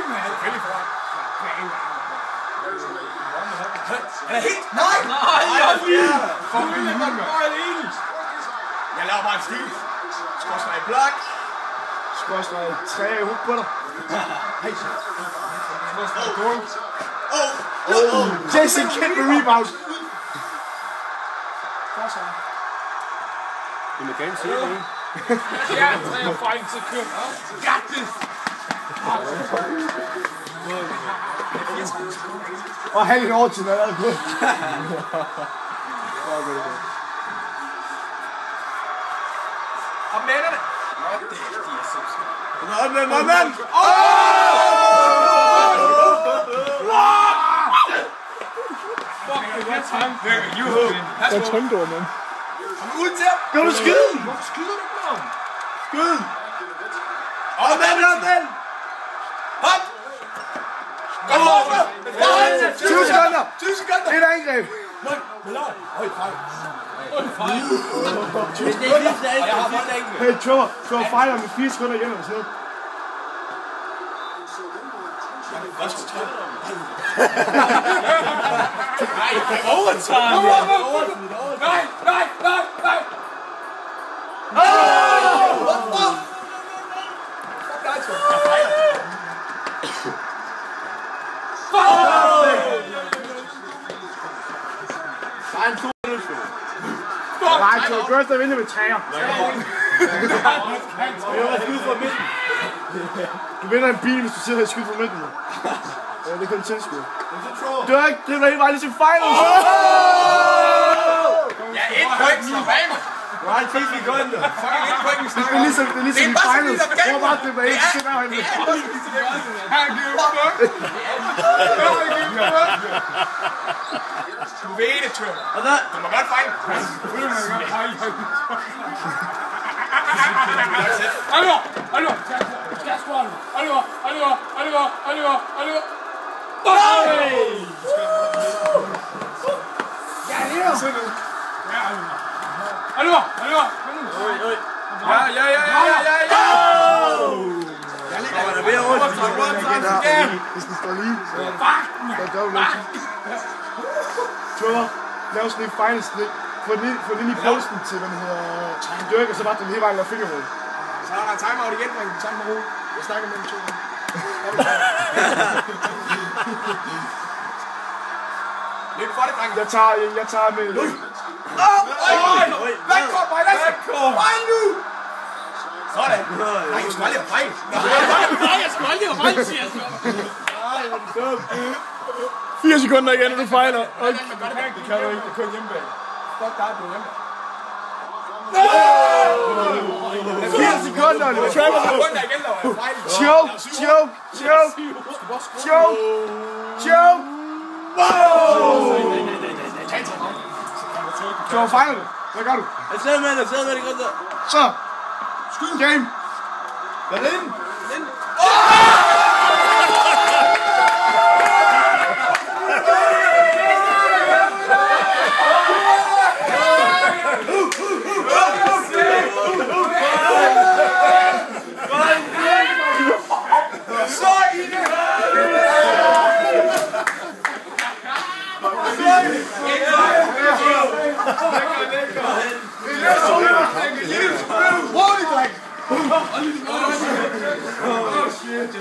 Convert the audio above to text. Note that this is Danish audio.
mand! Selvfølgelig foran. Han er helt... Nej! Jeg laver bare en stil. Skårstræk i blok. Skårstræk 3 i hovedet på dig. Hey. Skårstræk i goal. Jason Kidd med rebound. Du må gerne se det. Ja, 3 sekunder. Got this! Og halv et år til, når jeg er gået. Op med hænderne. Op med mig, mand! Jeg er tømdår, mand. Kom ud til ham. Gør du skyden? Hvorfor skyder du ikke med ham? Skyden! Op med den! Hop! Kom over! 20 sekunder! 20 sekunder! Et angreb! Hey, Trevor fejler med 4 sekunder igen eller sådan noget. Overtime! Nej! Hvorfor? Nej, Trevor Gørst, der vinder med træer. Du vinder en bil, hvis du sidder her og skyder fra midten. Ja, det kan du tilskue. Dirk dribler hele vejen til finals. Ja, 1 point, slap af mig. Du har 10 sekunder. Fucking 1 point, vi Det snakker er om. ligesom i finals. Prøv bare at dribler ind, så sidder han. Du ved det, Trevor. Du må godt fejle. Oliver! Skal jeg score nu? Oliver! Ja, det er sådan. Oliver! Der er ved at rundt. Hvis den står lige. Der er dobbelt løb. Trevor, lav sådan en finals slik. Få den ind i posten til, hvad den hedder, Dirk, og så bare den hele vejen og fingermål. Så er der timeout igen, drenge. Tak med ro. Jeg snakker med dem 2. Løb for det, drenge. Jeg tager med... Backcourt, mig, Lasse! Fejl nu! Sådan. Nej, jeg skulle aldrig have fejl. Nej, jeg skulle aldrig have fejl, siger jeg. 4 sekunder igen, og du fejler. Det kan du ikke. Du kører hjemmebane. Fuck dig, du er hjemme. 4 sekunder, og det var Trevor. Sekunder igen, der var fejl. Choke! Trevor fejler det. Hvad gør du? Jeg sidder med det godt der. Så. Skyd. Game. Hvad er det? Åh, shit.